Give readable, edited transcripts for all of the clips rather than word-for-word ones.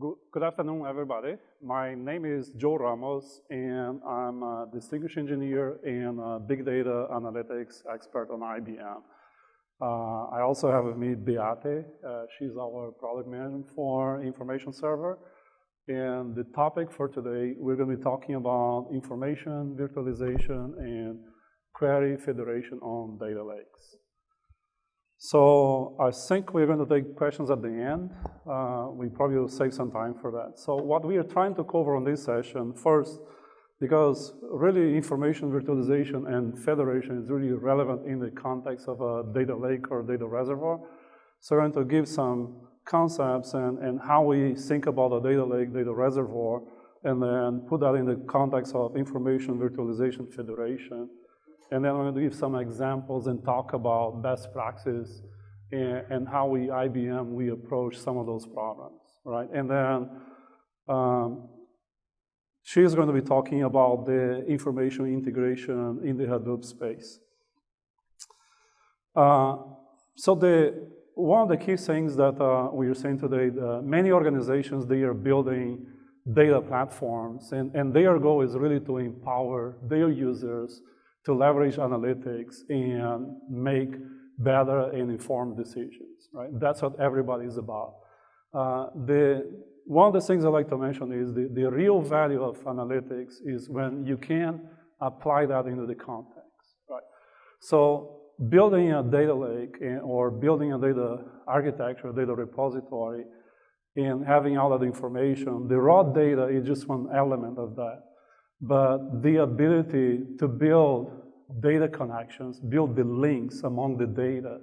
Good afternoon, everybody. My name is Joe Ramos, and I'm a distinguished engineer and a big data analytics expert on IBM. I also have with me Beate. She's our product manager for information server. And the topic for today, we're going to be talking about information, virtualization, and query federation on data lakes. So I think we're going to take questions at the end. We probably will save some time for that. So what we are trying to cover on this session, first, because really information virtualization and federation is really relevant in the context of a data lake or data reservoir. So we're going to give some concepts and how we think about a data lake, data reservoir, and then put that in the context of information virtualization federation. And then I'm going to give some examples and talk about best practices and how we approach some of those problems, right? And then she's going to be talking about the information integration in the Hadoop space. So one of the key things that we are saying today, many organizations, they are building data platforms, and their goal is really to empower their users to leverage analytics and make better and informed decisions, right? That's what everybody is about. One of the things I like to mention is the real value of analytics is when you can apply that into the context, right? So building a data lake or building a data architecture, data repository, and having all that information, the raw data is just one element of that. But the ability to build data connections, build the links among the data,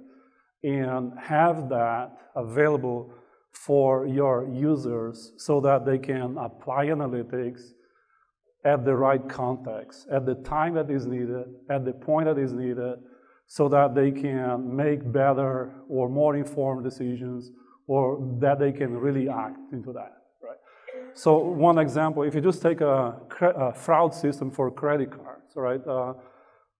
and have that available for your users so that they can apply analytics at the right context, at the time that is needed, at the point that is needed, so that they can make better or more informed decisions, or that they can really act into that. So one example, if you just take a fraud system for credit cards, right?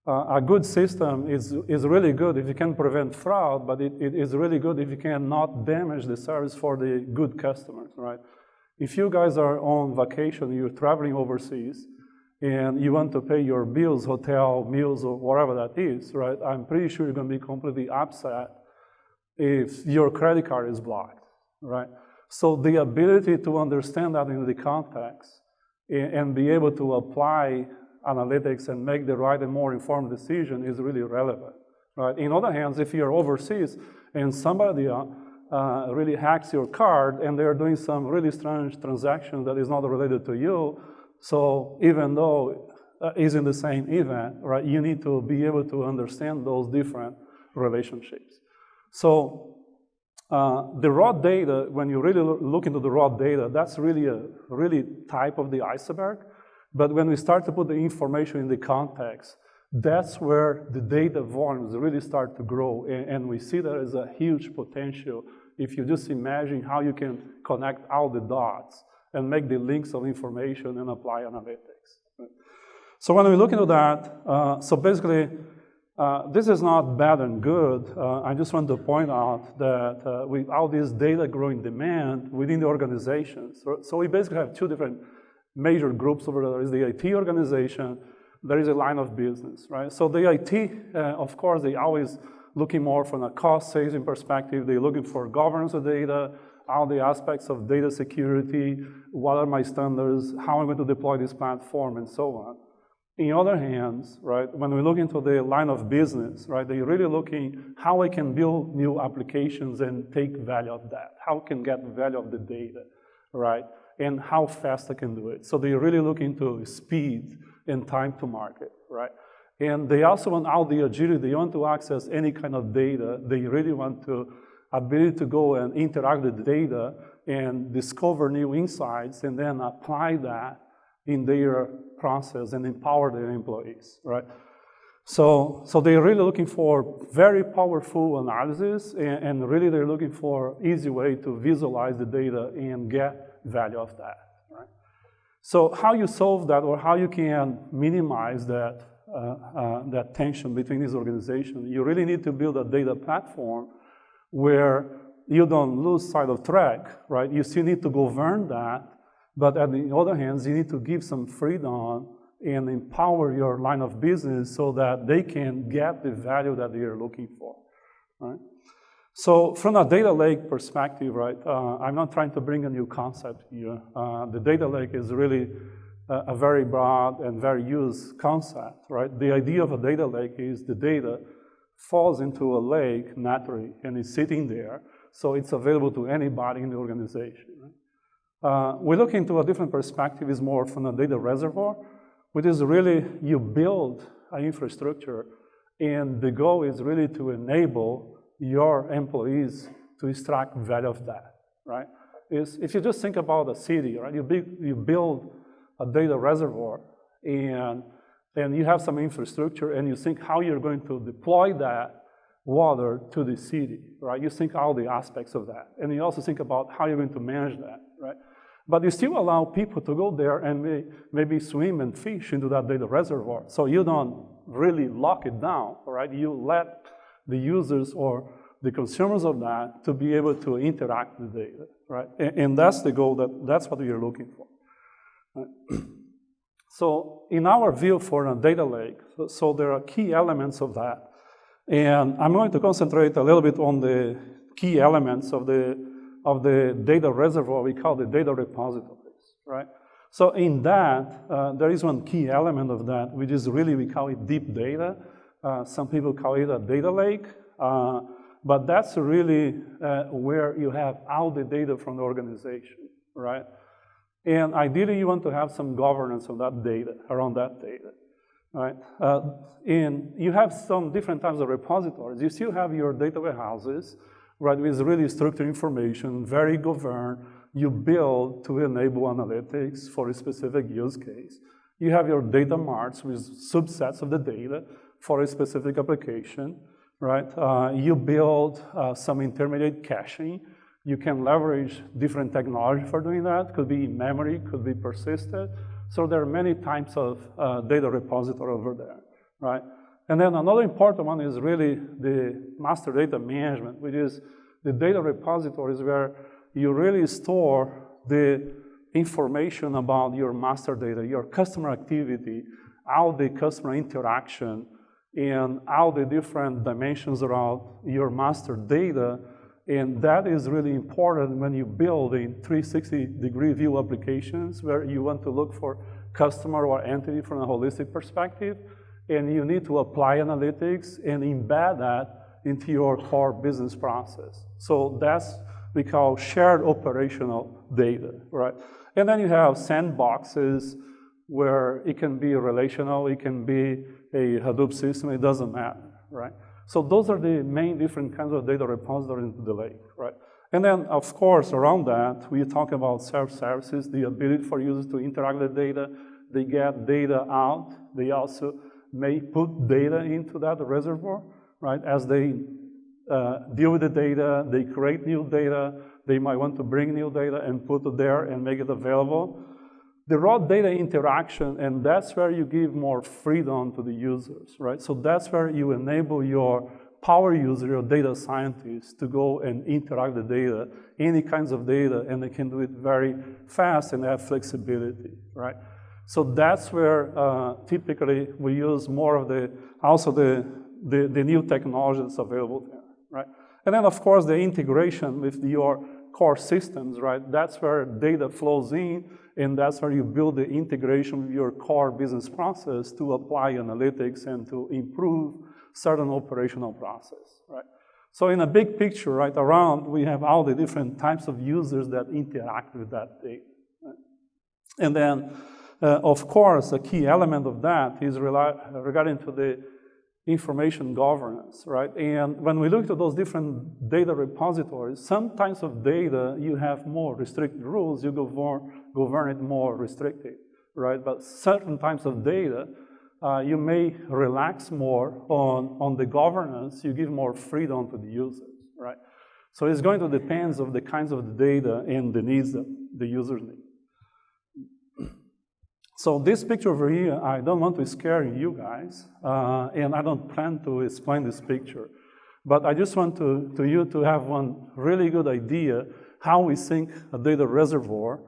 A good system is really good if you can prevent fraud, but it is really good if you cannot damage the service for the good customers, right? If you guys are on vacation, you're traveling overseas, and you want to pay your bills, hotel, meals, or whatever that is, right? I'm pretty sure you're going to be completely upset if your credit card is blocked, right? So the ability to understand that in the context and be able to apply analytics and make the right and more informed decision is really relevant, right? In other hands, if you're overseas and somebody really hacks your card and they're doing some really strange transaction that is not related to you, so even though it's in the same event, right, you need to be able to understand those different relationships. So the raw data, when you really look into the raw data, that's really a type of the iceberg. But when we start to put the information in the context, that's where the data volumes really start to grow. And we see there is a huge potential if you just imagine how you can connect all the dots and make the links of information and apply analytics. So when we look into that, so basically, this is not bad and good. I just want to point out that with all this data growing demand within the organizations, so we basically have two different major groups over there. There is the IT organization, there is a line of business, right? So the IT, of course, they always looking more from a cost saving perspective. They're looking for governance of data, all the aspects of data security, what are my standards, how I'm going to deploy this platform, and so on. In other hands, right, when we look into the line of business, right, they're really looking how I can build new applications and take value of that, how I can get value of the data, right, and how fast I can do it. So they're really looking to speed and time to market, right? And they also want all the agility. They want to access any kind of data. They really want to ability to go and interact with the data and discover new insights and then apply that in their process and empower their employees, right? So they're really looking for very powerful analysis and really they're looking for easy way to visualize the data and get value of that, right? So how you solve that or how you can minimize that, that tension between these organizations, you really need to build a data platform where you don't lose sight of track, right? You still need to govern that, but on the other hand, you need to give some freedom and empower your line of business so that they can get the value that they are looking for, right? So from a data lake perspective, right, I'm not trying to bring a new concept here. The data lake is really a very broad and very used concept, right? The idea of a data lake is the data falls into a lake naturally and is sitting there, so it's available to anybody in the organization, right? We look into a different perspective, is more from a data reservoir, which is really you build an infrastructure, and the goal is really to enable your employees to extract value of that, right? If you just think about a city, right? You build a data reservoir, and you have some infrastructure, and you think how you're going to deploy that water to the city, right? You think all the aspects of that, and you also think about how you're going to manage that, right? But you still allow people to go there and maybe swim and fish into that data reservoir. So you don't really lock it down, right? You let the users or the consumers of that to be able to interact with the data, right? And that's the goal, that's what we are looking for. Right? So in our view for a data lake, so there are key elements of that. And I'm going to concentrate a little bit on the key elements of the data reservoir we call the data repositories, right? So in that, there is one key element of that, which is really, we call it deep data. Some people call it a data lake, but that's really where you have all the data from the organization, right? And ideally, you want to have some governance on that data, around that data, right? And you have some different types of repositories. You still have your data warehouses, right, with really structured information, very governed. You build to enable analytics for a specific use case. You have your data marts with subsets of the data for a specific application, right? You build some intermediate caching. You can leverage different technology for doing that. Could be memory, could be persistent. So there are many types of data repository over there, right? And then another important one is really the master data management, which is the data repositories where you really store the information about your master data, your customer activity, all the customer interaction, and all the different dimensions around your master data. And that is really important when you build in 360-degree view applications where you want to look for customer or entity from a holistic perspective, and you need to apply analytics and embed that into your core business process. So that's we call shared operational data, right? And then you have sandboxes where it can be relational, it can be a Hadoop system, it doesn't matter, right? So those are the main different kinds of data repositories into the lake, right? And then, of course, around that, we talk about self-services, the ability for users to interact with data. They get data out. They also may put data into that reservoir, right? As they deal with the data, they create new data. They might want to bring new data and put it there and make it available. The raw data interaction, and that's where you give more freedom to the users, right? So that's where you enable your power user, your data scientists, to go and interact with the data, any kinds of data, and they can do it very fast and have flexibility, right? So that's where typically we use more of the new technology that's available there, right? And then, of course, the integration with your core systems, right? That's where data flows in, and that's where you build the integration with your core business process to apply analytics and to improve certain operational process, right? So in a big picture, right, around, we have all the different types of users that interact with that data, right? And then, of course, a key element of that is regarding to the information governance, right? And when we look at those different data repositories, some types of data, you have more restricted rules, you govern it more restricted, right? But certain types of data, you may relax more on the governance, you give more freedom to the users, right? So it's going to depend on the kinds of the data and the needs that the users need. So this picture over here, I don't want to scare you guys, and I don't plan to explain this picture. But I just want you to have one really good idea how we think a data reservoir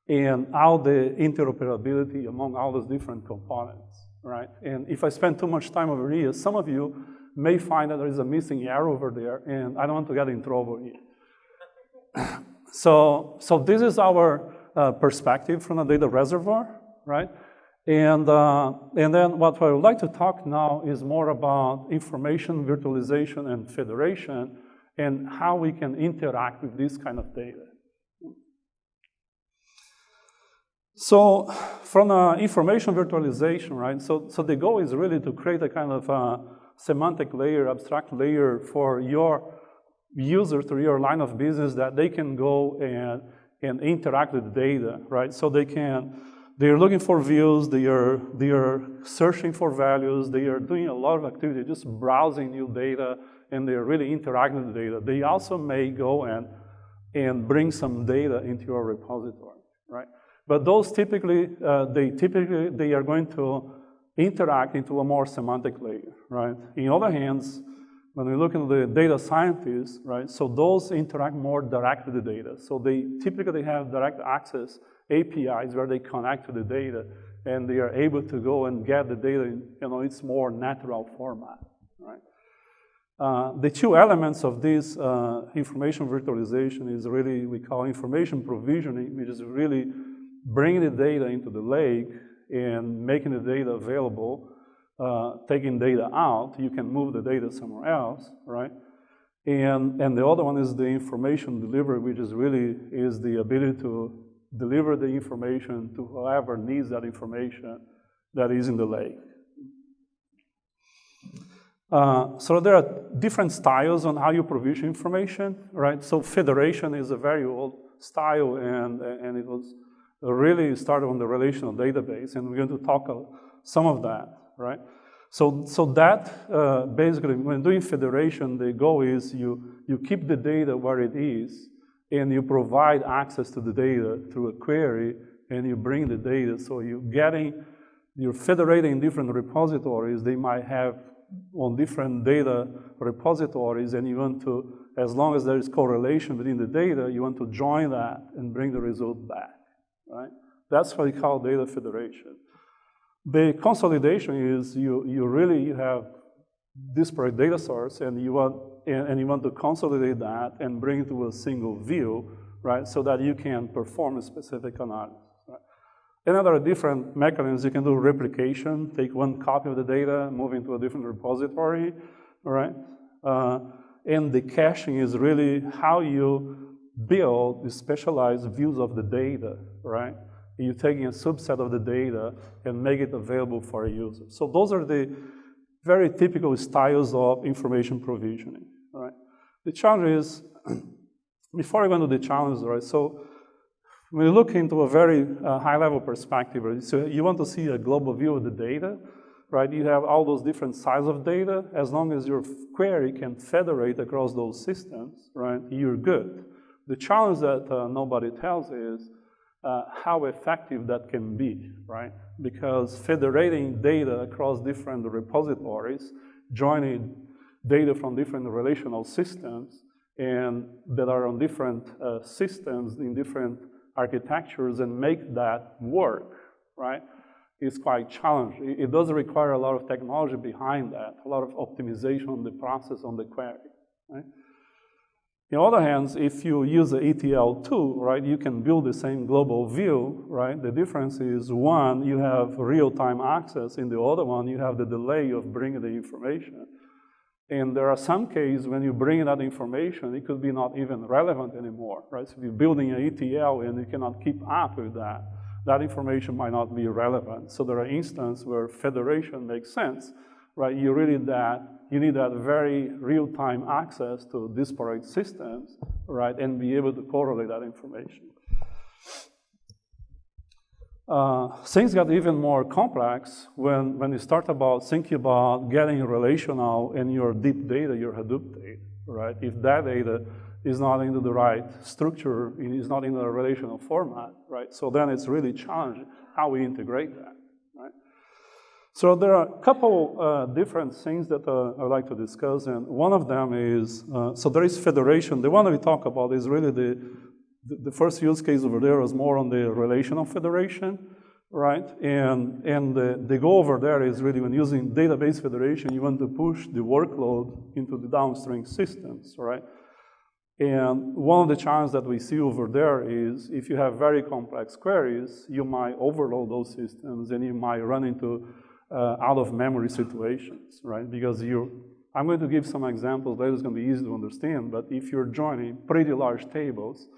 and how the interoperability among all those different components, right? And if I spend too much time over here, some of you may find that there is a missing arrow over there, and I don't want to get in trouble here. So this is our perspective from a data reservoir, right? And then what I would like to talk now is more about information virtualization and federation and how we can interact with this kind of data. So from information virtualization, right, so the goal is really to create a kind of semantic layer, abstract layer for your users or your line of business that they can go and interact with the data, right? So they're looking for views, they are searching for values, they are doing a lot of activity, just browsing new data, and they're really interacting with the data. They also may go and bring some data into your repository, right? But those typically, they are going to interact into a more semantic layer, right? In other hands, when we look into the data scientists, right, so those interact more direct with the data. So they typically have direct access APIs where they connect to the data, and they are able to go and get the data in, its more natural format, right? The two elements of this information virtualization is really, we call information provisioning, which is really bringing the data into the lake and making the data available, taking data out. You can move the data somewhere else, right? And the other one is the information delivery, which is really the ability to deliver the information to whoever needs that information that is in the lake. So there are different styles on how you provision information, right? So federation is a very old style, and it was really started on the relational database, and we're going to talk some of that, right? So that basically, when doing federation, the goal is you keep the data where it is, and you provide access to the data through a query, and you bring the data. So you're federating different repositories. They might have on different data repositories, and you want to, as long as there is correlation within the data, you want to join that and bring the result back, right? That's what we call data federation. The consolidation is you really have disparate data source, and you want to consolidate that and bring it to a single view, right? So that you can perform a specific analysis. Right? Another different mechanisms, you can do replication, take one copy of the data, move into a different repository, right? And the caching is really how you build the specialized views of the data, right? You're taking a subset of the data and make it available for a user. So those are the very typical styles of information provisioning, right? The challenge is, before I go into the challenges, right, so when you look into a very high-level perspective, right, so you want to see a global view of the data, right? You have all those different sizes of data. As long as your query can federate across those systems, right, you're good. The challenge that nobody tells is how effective that can be, right? Because federating data across different repositories, joining data from different relational systems, and that are on different systems in different architectures, and make that work, right, is quite challenging. It does require a lot of technology behind that, a lot of optimization on the process, on the query, right? On the other hand, if you use the ETL tool, right, you can build the same global view, right? The difference is, one, you have real-time access. In the other one, you have the delay of bringing the information. And there are some cases when you bring that information, it could be not even relevant anymore, right? So if you're building an ETL and you cannot keep up with that, that information might not be relevant. So there are instances where federation makes sense, right? You need that very real-time access to disparate systems, right, and be able to correlate that information. Things got even more complex when you start thinking about getting relational in your deep data, your Hadoop data, right? If that data is not into the right structure, it is not in a relational format, right? So then it's really challenging how we integrate that, right? So there are a couple different things that I'd like to discuss, and one of them is, so there is federation. The one that we talk about is really the first use case over there is more on the relational federation, right? And the goal over there is really when using database federation, you want to push the workload into the downstream systems, right? And one of the challenges that we see over there is if you have very complex queries, you might overload those systems and you might run into out-of-memory situations, right? Because I'm going to give some examples that is going to be easy to understand, but if you're joining pretty large tables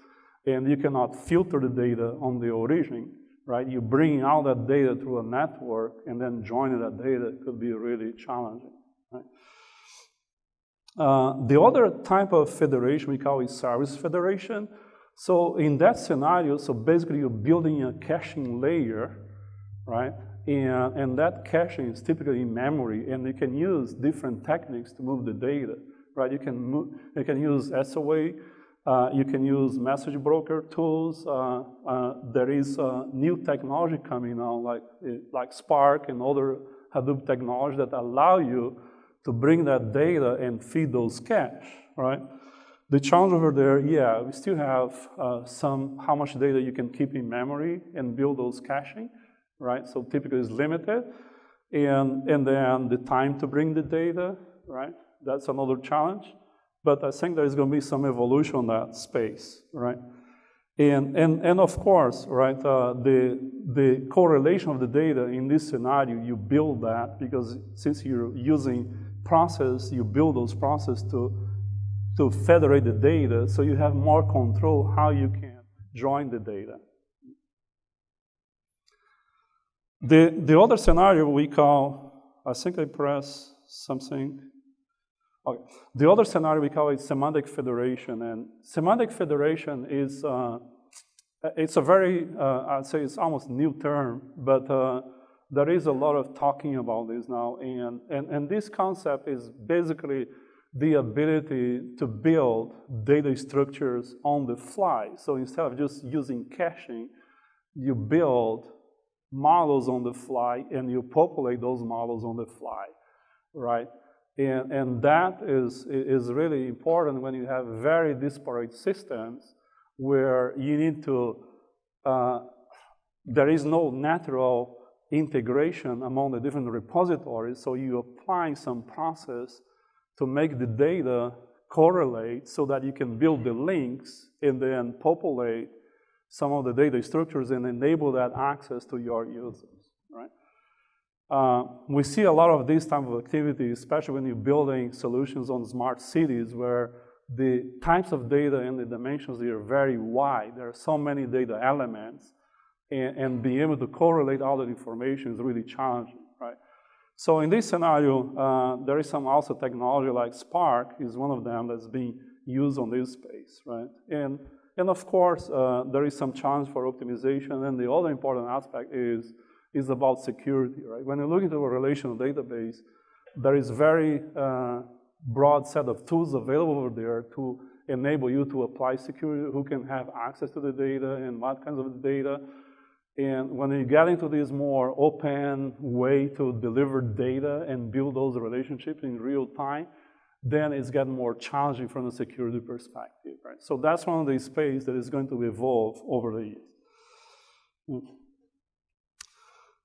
and you cannot filter the data on the origin, right? You're bringing out that data through a network and then joining that data could be really challenging, right? The other type of federation we call is service federation. So in that scenario, so basically you're building a caching layer, right? And that caching is typically in memory, and you can use different techniques to move the data, right? You can use SOA, you can use message broker tools. There is new technology coming out, like Spark and other Hadoop technology that allow you to bring that data and feed those cache, right? The challenge over there, yeah, we still have how much data you can keep in memory and build those caching, right? So typically it's limited. And then the time to bring the data, right? That's another challenge. But I think there's going to be some evolution on that space, right? And of course, right, the correlation of the data in this scenario, you build that because since you're using process, you build those processes to federate the data so you have more control how you can join the data. The other scenario we call, I think I press something. Okay. The other scenario we call it Semantic Federation, and Semantic Federation is, it's a very, I'd say it's almost new term, but there is a lot of talking about this now, and this concept is basically the ability to build data structures on the fly. So instead of just using caching, you build models on the fly and you populate those models on the fly, right? And that is really important when you have very disparate systems where you need to, there is no natural integration among the different repositories, so you're applying some process to make the data correlate so that you can build the links and then populate some of the data structures and enable that access to your users, right? We see a lot of this type of activity, especially when you're building solutions on smart cities where the types of data and the dimensions are very wide. There are so many data elements, and being able to correlate all that information is really challenging, right? So in this scenario, there is some also technology like Spark is one of them that's being used on this space, right? And of course, there is some challenge for optimization, and the other important aspect is about security, right? When you look into a relational database, there is very broad set of tools available over there to enable you to apply security, who can have access to the data and what kinds of data. And when you get into this more open way to deliver data and build those relationships in real time, then it's getting more challenging from a security perspective, right? So that's one of the space that is going to evolve over the years.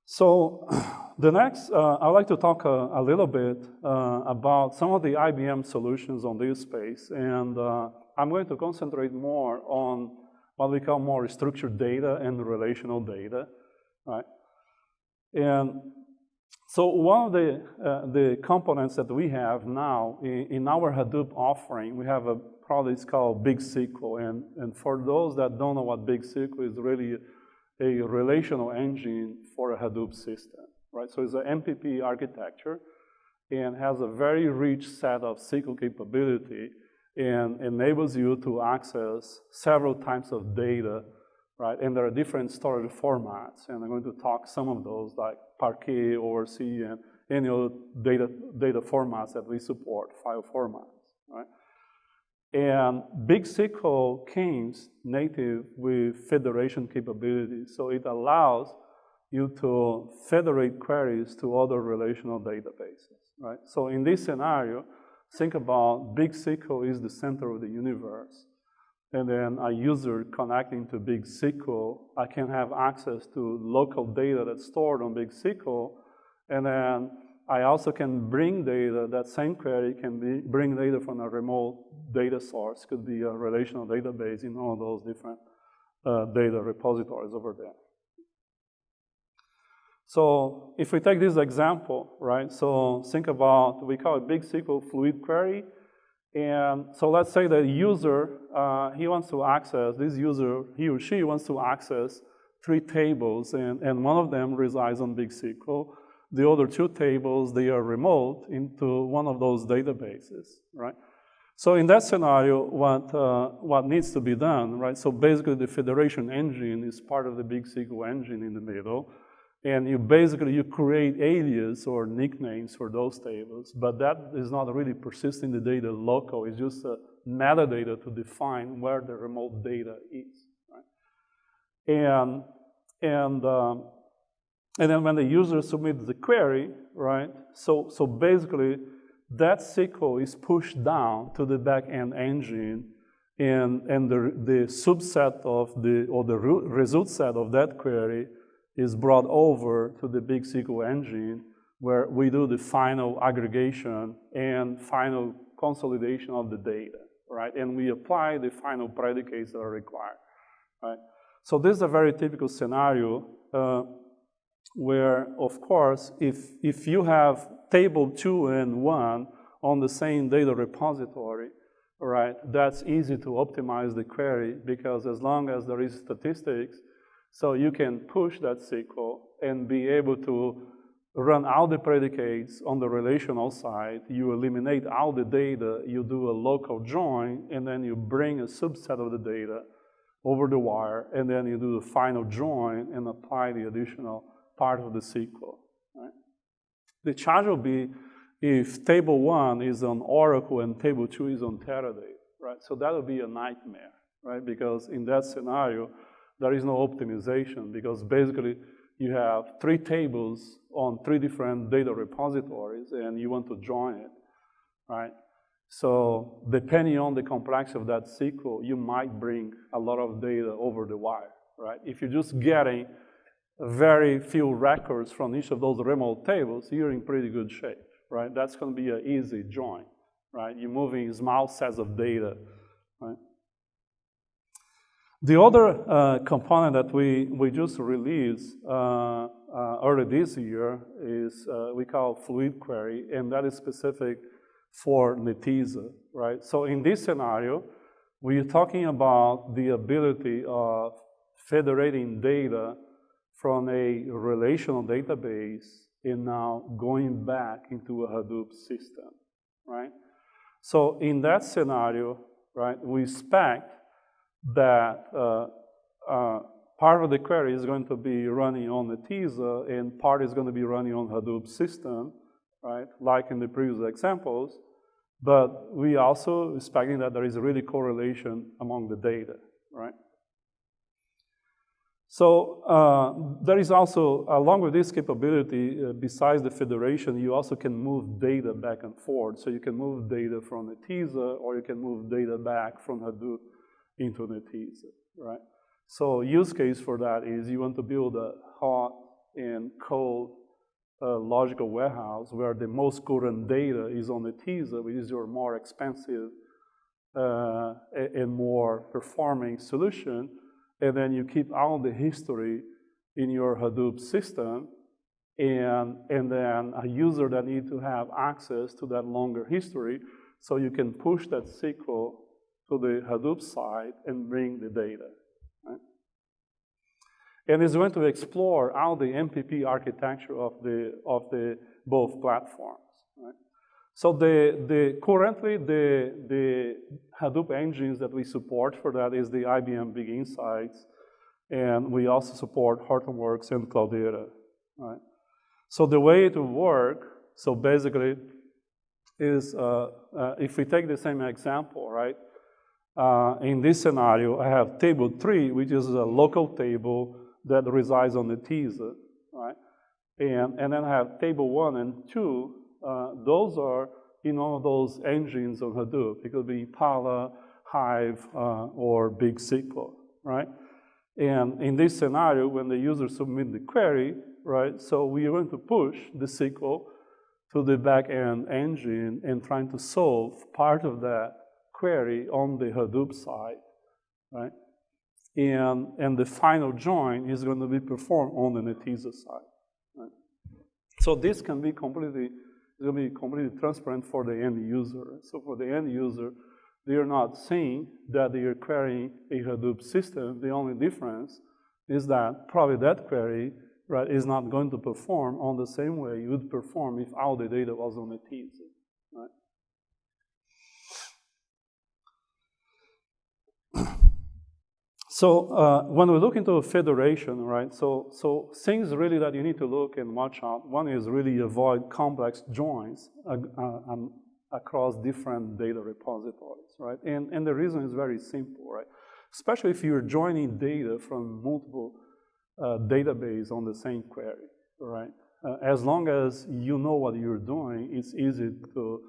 So the next, I'd like to talk a little bit about some of the IBM solutions on this space, and I'm going to concentrate more on what we call more structured data and relational data, right? And so one of the components that we have now in our Hadoop offering, we have a product it's called Big SQL, and for those that don't know what Big SQL is, really a relational engine for a Hadoop system, right? So it's an Npp architecture and has a very rich set of SQL capability and enables you to access several types of data, right? And there are different storage formats, and I'm going to talk some of those like Parquet, ORC, and any other data formats that we support, file formats, right? And Big SQL came native with federation capabilities, so it allows you to federate queries to other relational databases, right? So in this scenario, think about big SQL is the center of the universe. And then a user connecting to big SQL, I can have access to local data that's stored on big SQL, and then I also can bring data, that same query can bring data from a remote data source, could be a relational database in all those different data repositories over there. So if we take this example, right, so think about, we call it big SQL fluid query, and so let's say the user, he wants to access, this user, he or she wants to access 3 tables, and one of them resides on big SQL. The other 2 tables, they are remote into one of those databases, right? So in that scenario, what needs to be done, right? So basically the federation engine is part of the big SQL engine in the middle, and you create alias or nicknames for those tables, but that is not really persisting the data local, it's just a metadata to define where the remote data is, right? And then when the user submits the query, right, so basically that SQL is pushed down to the back-end engine, and the subset of the result set of that query is brought over to the big SQL engine, where we do the final aggregation and final consolidation of the data, right? And we apply the final predicates that are required, right? So this is a very typical scenario where, of course, if you have table 2 and 1 on the same data repository, right, that's easy to optimize the query, because as long as there is statistics, so you can push that SQL and be able to run all the predicates on the relational side. You eliminate all the data, you do a local join, and then you bring a subset of the data over the wire, and then you do the final join and apply the additional part of the SQL, right? The challenge will be if table 1 is on Oracle and table 2 is on Teradata, right? So that would be a nightmare, right? Because in that scenario, there is no optimization, because basically you have 3 tables on 3 different data repositories and you want to join it, right? So depending on the complexity of that SQL, you might bring a lot of data over the wire, right? If you're just getting very few records from each of those remote tables, you're in pretty good shape, right? That's going to be an easy join, right? You're moving small sets of data, right? The other component that we just released early this year is we call fluid query, and that is specific for Netezza, right? So in this scenario, we're talking about the ability of federating data from a relational database and now going back into a Hadoop system, right? So in that scenario, right, we expect that part of the query is going to be running on Netezza and part is going to be running on Hadoop system, right, like in the previous examples, but we also expecting that there is a really correlation among the data, right? So there is also, along with this capability, besides the federation, you also can move data back and forth. So you can move data from Netezza, or you can move data back from Hadoop into Netezza, right? So use case for that is you want to build a hot and cold logical warehouse where the most current data is on Netezza, which is your more expensive and more performing solution, and then you keep all the history in your Hadoop system, and then a user that needs to have access to that longer history, so you can push that SQL to the Hadoop side and bring the data, right? And it's going to explore all the Npp architecture of the both platforms, right? So currently the Hadoop engines that we support for that is the IBM Big Insights, and we also support Hortonworks and Cloudera, right? So the way it will work, so basically is if we take the same example, right? In this scenario, I have table 3, which is a local table that resides on Netezza, and then have table 1 and 2. Those are in one of those engines of Hadoop. It could be Impala, Hive, or Big SQL, right? And in this scenario, when the user submits the query, right, so we are going to push the SQL to the back-end engine and trying to solve part of that query on the Hadoop side, right? And the final join is going to be performed on the Netezza side, right? So this can be completely transparent for the end user. So for the end user, they are not seeing that they are querying a Hadoop system. The only difference is that probably that query, right, is not going to perform on the same way you would perform if all the data was on Netezza, right? So when we look into a federation, right, so things really that you need to look and watch out. One is really avoid complex joins across different data repositories, right? And the reason is very simple, right? Especially if you're joining data from multiple databases on the same query, right? As long as you know what you're doing, it's easy to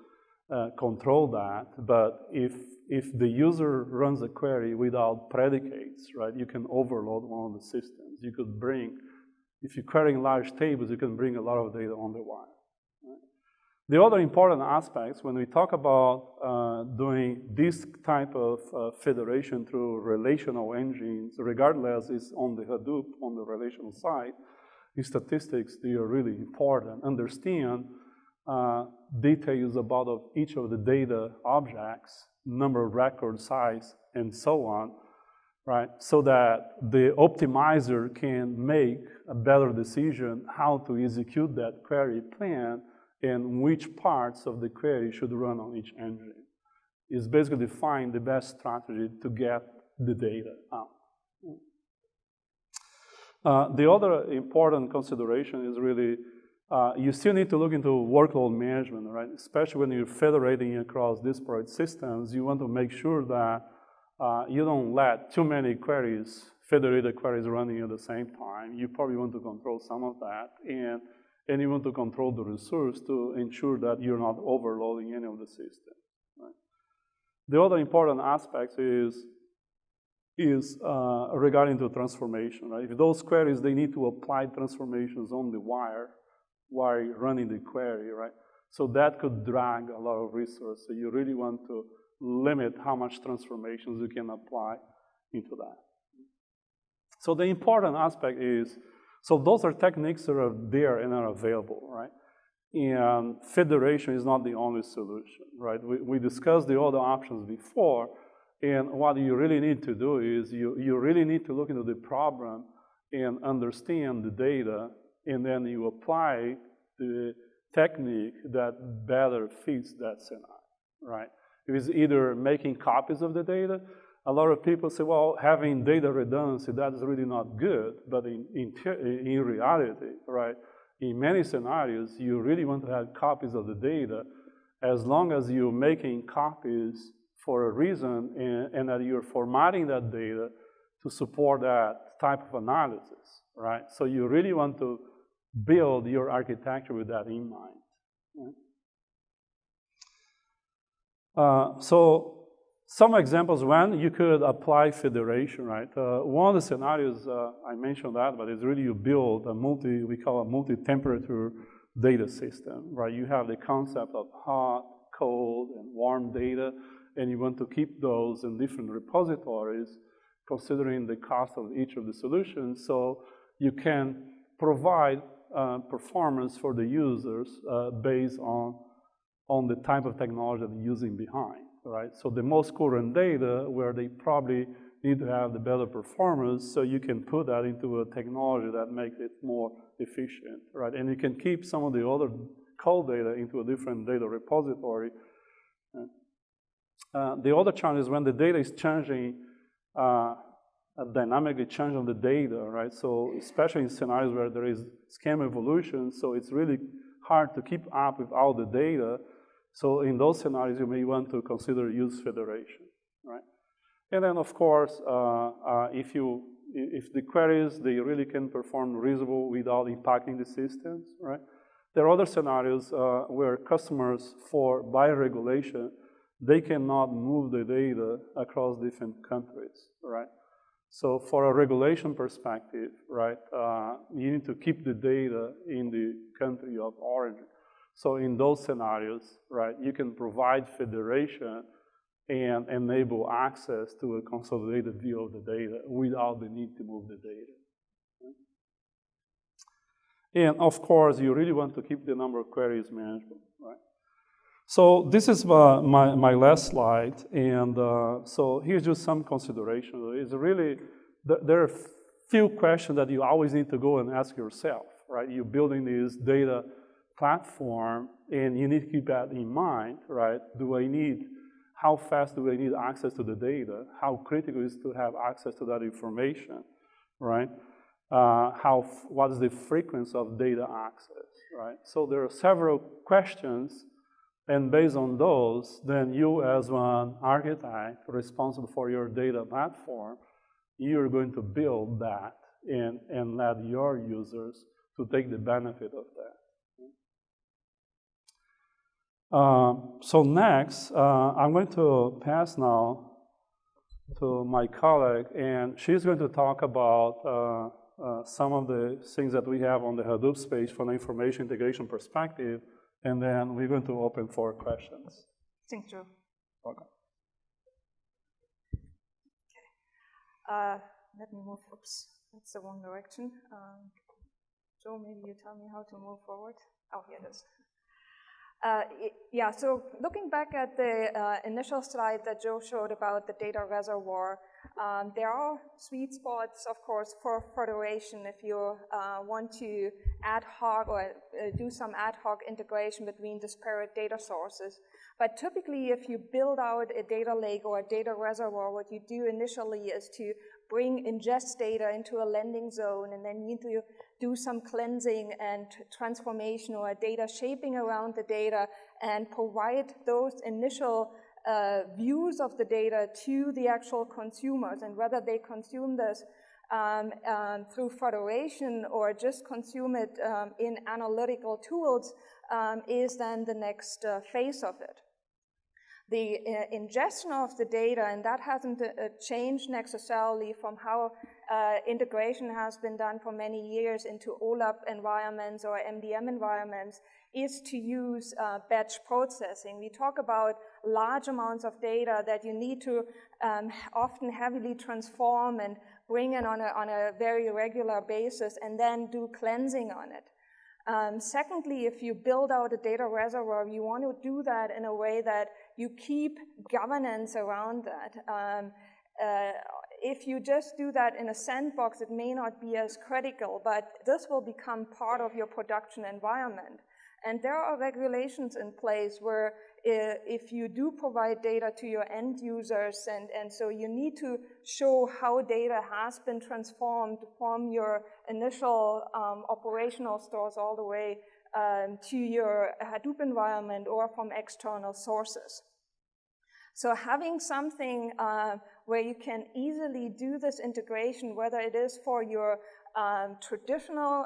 control that. But if the user runs a query without predicates, right, you can overload one of the systems. You could bring, if you're querying large tables, you can bring a lot of data on the wire. Right? The other important aspects when we talk about doing this type of federation through relational engines, regardless it's on the Hadoop, on the relational side, in statistics, they are really important. Understand details about each of the data objects, number of record size, and so on, right? So that the optimizer can make a better decision how to execute that query plan and which parts of the query should run on each engine. It's basically find the best strategy to get the data out. The other important consideration is really you still need to look into workload management, right? Especially when you're federating across disparate systems, you want to make sure that you don't let too many queries, federated queries running at the same time. You probably want to control some of that, and you want to control the resource to ensure that you're not overloading any of the system, right? The other important aspect is regarding to transformation, right? If those queries, they need to apply transformations on the wire while running the query, right? So that could drag a lot of resources. So you really want to limit how much transformations you can apply into that. So the important aspect is, so those are techniques that are there and are available, right? And federation is not the only solution, right? We discussed the other options before, and what you really need to do is you really need to look into the problem and understand the data, and then you apply the technique that better fits that scenario, right? It is either making copies of the data. A lot of people say, well, having data redundancy, that's really not good. But in reality, right, in many scenarios, you really want to have copies of the data as long as you're making copies for a reason and that you're formatting that data to support that type of analysis, right? So you really want to build your architecture with that in mind. Right? So some examples when you could apply federation, right? One of the scenarios, I mentioned that, but it's really you build a we call a multi-temperature data system, right? You have the concept of hot, cold, and warm data, and you want to keep those in different repositories, considering the cost of each of the solutions, so you can provide performance for the users based on the type of technology that they're using behind, right? So the most current data where they probably need to have the better performance, so you can put that into a technology that makes it more efficient, right? And you can keep some of the other cold data into a different data repository. The other challenge is when the data is changing, dynamically changing the data, right? So especially in scenarios where there is schema evolution, so it's really hard to keep up with all the data. So in those scenarios, you may want to consider use federation, right? And then of course, if you if the queries, they really can perform reasonable without impacting the systems, right? There are other scenarios where customers, by regulation, they cannot move the data across different countries, right? So for a regulation perspective, right, you need to keep the data in the country of origin. So in those scenarios, right, you can provide federation and enable access to a consolidated view of the data without the need to move the data. Right? And of course, you really want to keep the number of queries manageable, right? So this is my last slide, and so here's just some consideration. It's really, there are few questions that you always need to go and ask yourself, right? You're building this data platform, and you need to keep that in mind, right? How fast do I need access to the data? How critical is it to have access to that information, right? What is the frequency of data access, right? So there are several questions, and based on those, then you as an architect responsible for your data platform, you're going to build that and let your users to take the benefit of that. So next, I'm going to pass now to my colleague, and she's going to talk about some of the things that we have on the Hadoop space from an information integration perspective, and then we're going to open for questions. Thank you. Okay. Let me move, oops, that's the wrong direction. Joe, maybe you tell me how to move forward. Oh, here it is. Yeah, so looking back at the initial slide that Joe showed about the data reservoir, there are sweet spots, of course, for federation if you want to ad hoc or do some ad hoc integration between disparate data sources. But typically, if you build out a data lake or a data reservoir, what you do initially is to ingest data into a landing zone, and then you need to do some cleansing and transformation or data shaping around the data and provide those initial views of the data to the actual consumers, and whether they consume this through federation or just consume it in analytical tools is then the next phase of it. The ingestion of the data, and that hasn't changed necessarily from how integration has been done for many years into OLAP environments or MDM environments, is to use batch processing. We talk about large amounts of data that you need to often heavily transform and bring in on a very regular basis, and then do cleansing on it. Secondly, if you build out a data reservoir, you want to do that in a way that you keep governance around that. If you just do that in a sandbox, it may not be as critical, but this will become part of your production environment. And there are regulations in place where if you do provide data to your end users, and so you need to show how data has been transformed from your initial operational stores all the way to your Hadoop environment or from external sources. So having something where you can easily do this integration, whether it is for your traditional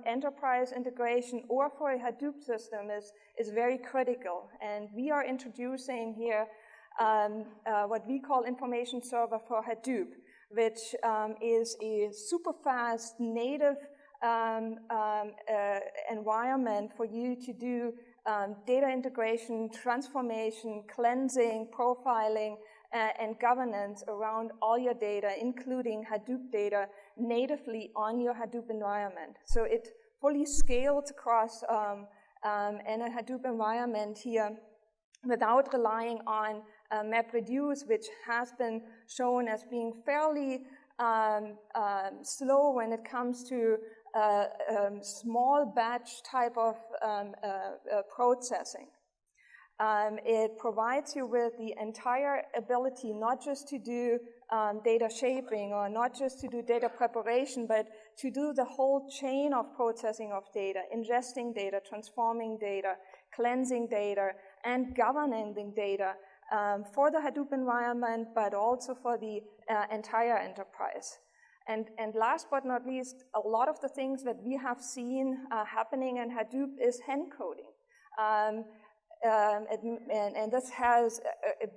enterprise integration or for a Hadoop system, is very critical. And we are introducing here what we call Information Server for Hadoop, which is a super fast native environment for you to do data integration, transformation, cleansing, profiling, and governance around all your data, including Hadoop data, natively on your Hadoop environment. So it fully scales across in a Hadoop environment here without relying on MapReduce, which has been shown as being fairly slow when it comes to small batch type of processing. It provides you with the entire ability not just to do data shaping or not just to do data preparation, but to do the whole chain of processing of data, ingesting data, transforming data, cleansing data, and governing the data for the Hadoop environment, but also for the entire enterprise. And last but not least, a lot of the things that we have seen happening in Hadoop is hand coding. And this has a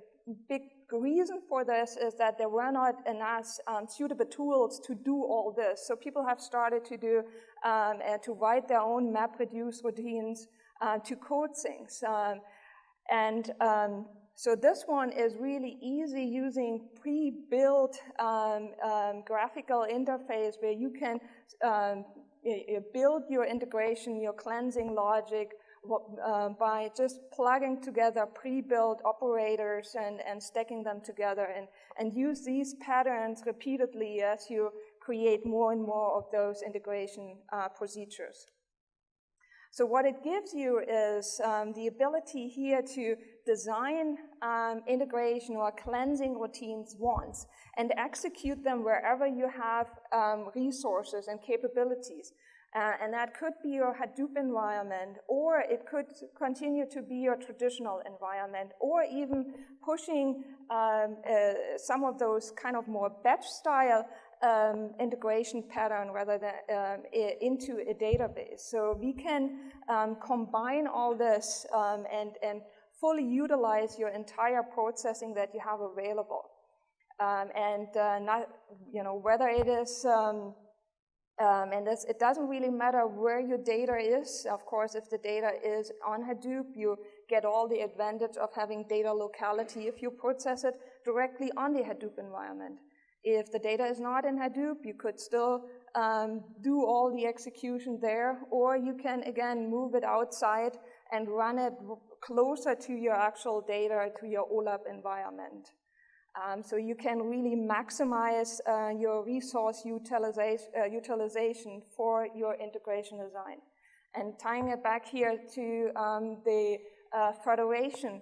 big reason for this is that there were not enough suitable tools to do all this. So people have started to do, to write their own MapReduce routines to code things. So this one is really easy using pre-built graphical interface where you can build your integration, your cleansing logic by just plugging together pre-built operators and stacking them together and use these patterns repeatedly as you create more and more of those integration procedures. So what it gives you is the ability here to design integration or cleansing routines once and execute them wherever you have resources and capabilities. And that could be your Hadoop environment, or it could continue to be your traditional environment, or even pushing some of those kind of more batch-style integration pattern rather than into a database. So we can combine all this and fully utilize your entire processing that you have available. Not, whether it is it doesn't really matter where your data is. Of course, if the data is on Hadoop, you get all the advantage of having data locality if you process it directly on the Hadoop environment. If the data is not in Hadoop, you could still do all the execution there, or you can, again, move it outside and run it closer to your actual data, to your OLAP environment. So you can really maximize your resource utilization for your integration design. And tying it back here to the federation,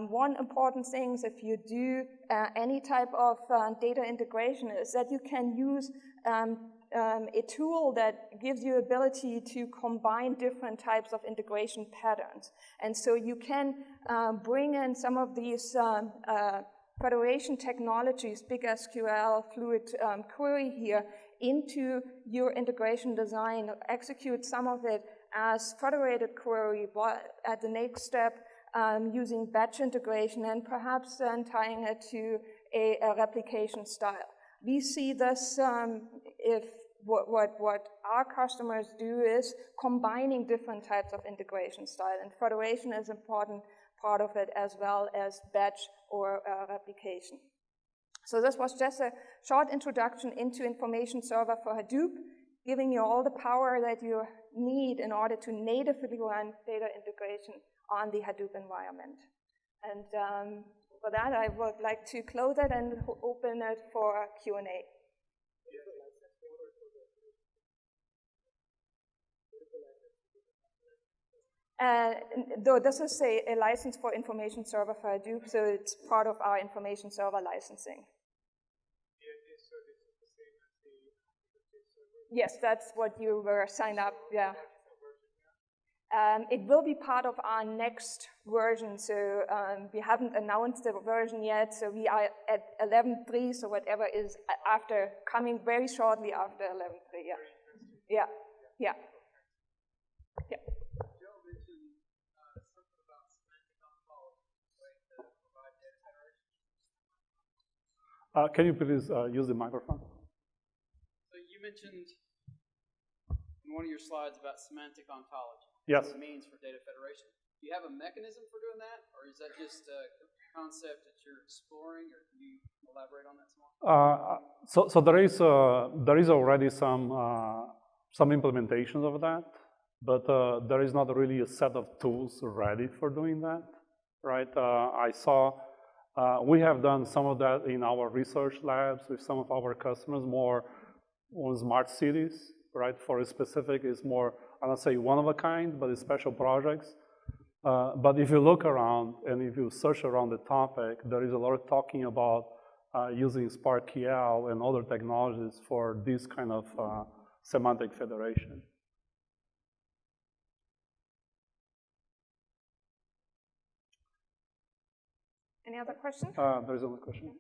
one important thing is if you do any type of data integration is that you can use a tool that gives you ability to combine different types of integration patterns. And so you can bring in some of these federation technologies, big SQL, fluid query here, into your integration design, execute some of it as federated query, but at the next step, using batch integration, and perhaps then tying it to a replication style. We see this if what our customers do is combining different types of integration style, and federation is an important part of it, as well as batch or replication. So this was just a short introduction into information server for Hadoop, giving you all the power that you need in order to natively run data integration on the Hadoop environment. And for that, I would like to close it and open it for Q&A. Though this is a license for information server for Hadoop, so it's part of our information server licensing. Yes, that's what you were signed up, yeah. It will be part of our next version, so we haven't announced the version yet, so we are at 11.3, so whatever is after, coming very shortly after 11.3, yeah. Yeah, yeah. Yeah. Can you please use the microphone? So you mentioned in one of your slides about semantic ontology. Yes. What it means for data federation. Do you have a mechanism for doing that, or is that just a concept that you're exploring, or can you elaborate on that some more? So there is already some implementations of that, but there is not really a set of tools ready for doing that, right? I saw. We have done some of that in our research labs with some of our customers, more on smart cities, right? For a specific, it's more, I don't say one of a kind, but it's special projects. But if you look around and if you search around the topic, there is a lot of talking about using SparkQL and other technologies for this kind of semantic federation. Any other questions? There's another question.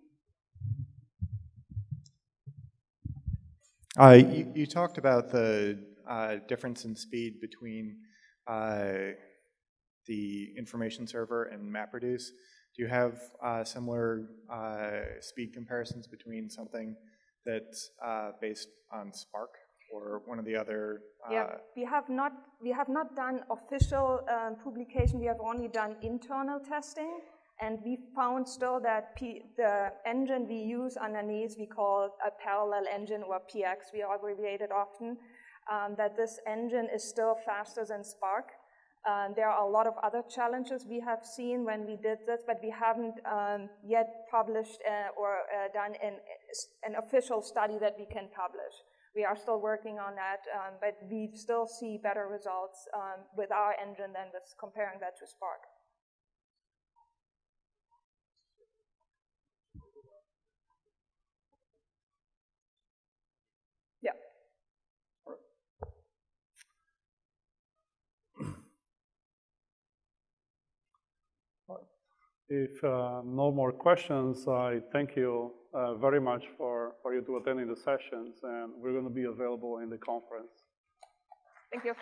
You talked about the difference in speed between the information server and MapReduce. Do you have similar speed comparisons between something that's based on Spark or one of the other? Yeah, we have not done official publication. We have only done internal testing, and we found still that the engine we use underneath we call a parallel engine, or PX. We abbreviate it often. That this engine is still faster than Spark. There are a lot of other challenges we have seen when we did this, but we haven't yet published or done an official study that we can publish. We are still working on that, but we still see better results with our engine than with comparing that to Spark. Yeah. If no more questions, I thank you very much for you to attending the sessions, and we're going to be available in the conference. Thank you.